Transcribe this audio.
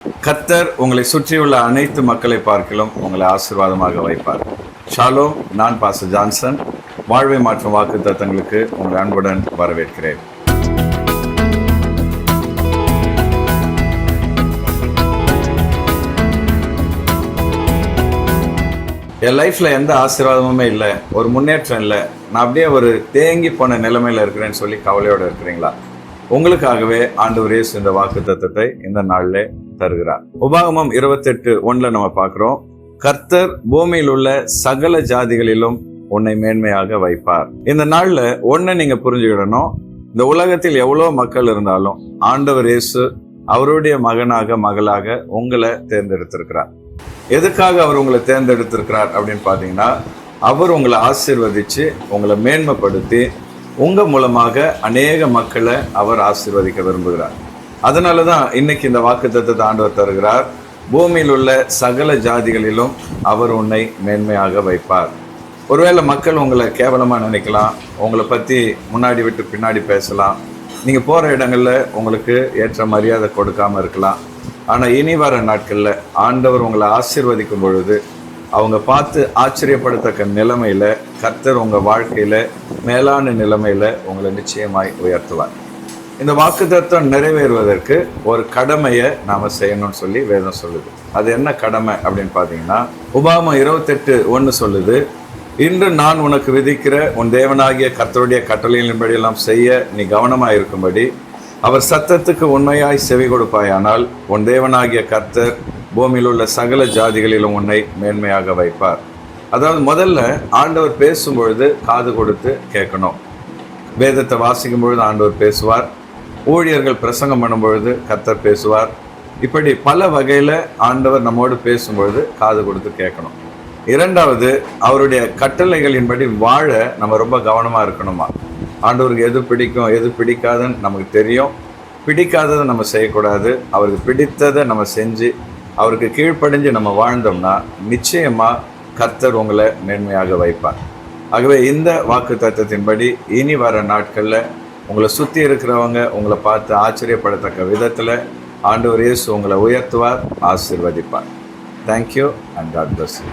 கர்த்தர் உங்களை சுற்றியுள்ள அனைத்து மக்களை பார்க்கிலும் உங்களை ஆசீர்வாதமாக வைப்பார். ஷாலோம். நான் பாஸ்டர் ஜான்சன். வாழ்வை மாற்றும் வாக்குத்தத்தங்களுக்கு உங்களை அன்புடன் வரவேற்கிறேன். என் லைஃப்பில் எந்த ஆசீர்வாதமுமே இல்லை, ஒரு முன்னேற்றம் இல்லை, நான் அப்படியே ஒரு தேங்கி போன நிலைமையில் இருக்கிறேன்னு சொல்லி கவலையோடு இருக்கிறீங்களா? உங்களுக்காகவே ஆண்டவர் இயேசு இந்த வாக்குத்தத்தத்தை இந்த நாளிலே தருகிறார். உபாகமம் 28:1 நம்ம பார்க்கிறோம். கர்த்தர் பூமியில் உள்ள சகல ஜாதிகளிலும் உன்னை மேன்மையாக வைப்பார். இந்த நாளில் ஒன்றை நீங்க புரிஞ்சுக்கிடணும். இந்த உலகத்தில் எவ்வளோ மக்கள் இருந்தாலும் ஆண்டவர் இயேசு அவருடைய மகனாக மகளாக உங்களை தேர்ந்தெடுத்திருக்கிறார். எதுக்காக அவர் உங்களை தேர்ந்தெடுத்திருக்கிறார் அப்படின்னு பார்த்தீங்கன்னா, அவர் உங்களை ஆசீர்வதித்து உங்களை மேன்மைப்படுத்தி உங்கள் மூலமாக அநேக மக்களை அவர் ஆசீர்வதிக்க விரும்புகிறார். அதனால தான் இன்னைக்கு இந்த வாக்குத்தத்தத்தை ஆண்டவர் தருகிறார். பூமியில் உள்ள சகல ஜாதிகளிலும் அவர் உன்னை மேன்மையாக வைப்பார். ஒருவேளை மக்கள் உங்களை கேவலமாக நினைக்கலாம், உங்களை பற்றி முன்னாடி விட்டு பின்னாடி பேசலாம், நீங்கள் போகிற இடங்களில் உங்களுக்கு ஏற்ற மரியாதை கொடுக்காமல் இருக்கலாம். ஆனால் இனி வர நாட்களில் ஆண்டவர் உங்களை ஆசீர்வதிக்கும் பொழுது அவங்க பார்த்து ஆச்சரியப்படத்தக்க நிலைமையில் கர்த்தர் உங்கள் வாழ்க்கையில் மேலான நிலைமையில் உங்களை நிச்சயமாய் உயர்த்துவார். இந்த வாக்குத்தத்தம் நிறைவேறுவதற்கு ஒரு கடமையை நாம் செய்யணும்னு சொல்லி வேதம் சொல்லுது. அது என்ன கடமை அப்படின்னு பார்த்தீங்கன்னா, உபாகமம் 28:1 சொல்லுது, இன்று நான் உனக்கு விதிக்கிற உன் தேவனாகிய கர்த்தருடைய கட்டளைகளின்படியெல்லாம் செய்ய நீ கவனமாக இருக்கும்படி அவர் சத்தத்துக்கு உண்மையாய் செவி கொடுப்பாயானால் உன் தேவனாகிய கர்த்தர் பூமியில் உள்ள சகல ஜாதிகளிலும் உன்னை மேன்மையாக வைப்பார். அதாவது முதல்ல ஆண்டவர் பேசும்பொழுது காது கொடுத்து கேட்கணும். வேதத்தை வாசிக்கும் பொழுது ஆண்டவர் பேசுவார். ஊழியர்கள் பிரசங்கம் பண்ணும் பொழுது கர்த்தர் பேசுவார். இப்படி பல வகையில் ஆண்டவர் நம்மோடு பேசும்பொழுது காது கொடுத்து கேட்கணும். இரண்டாவது, அவருடைய கட்டளைகளின்படி வாழ நம்ம ரொம்ப கவனமாக இருக்கணுமா. ஆண்டவருக்கு எது பிடிக்கும் எது பிடிக்காதுன்னு நமக்கு தெரியும். பிடிக்காததை நம்ம செய்யக்கூடாது. அவருக்கு பிடித்ததை நம்ம செஞ்சு அவருக்கு கீழ்ப்படிஞ்சு நம்ம வாழ்ந்தோம்னா நிச்சயமாக கர்த்தர் உங்களை மேன்மையாக வைப்பார். ஆகவே இந்த வாக்கு தத்தத்தின்படி இனி வர நாட்களில் உங்களை சுற்றி இருக்கிறவங்க உங்களை பார்த்து ஆச்சரியப்படத்தக்க விதத்தில் ஆண்டவர் இயேசு உங்களை உயர்த்துவார், ஆசீர்வதிப்பார். Thank you and God bless you.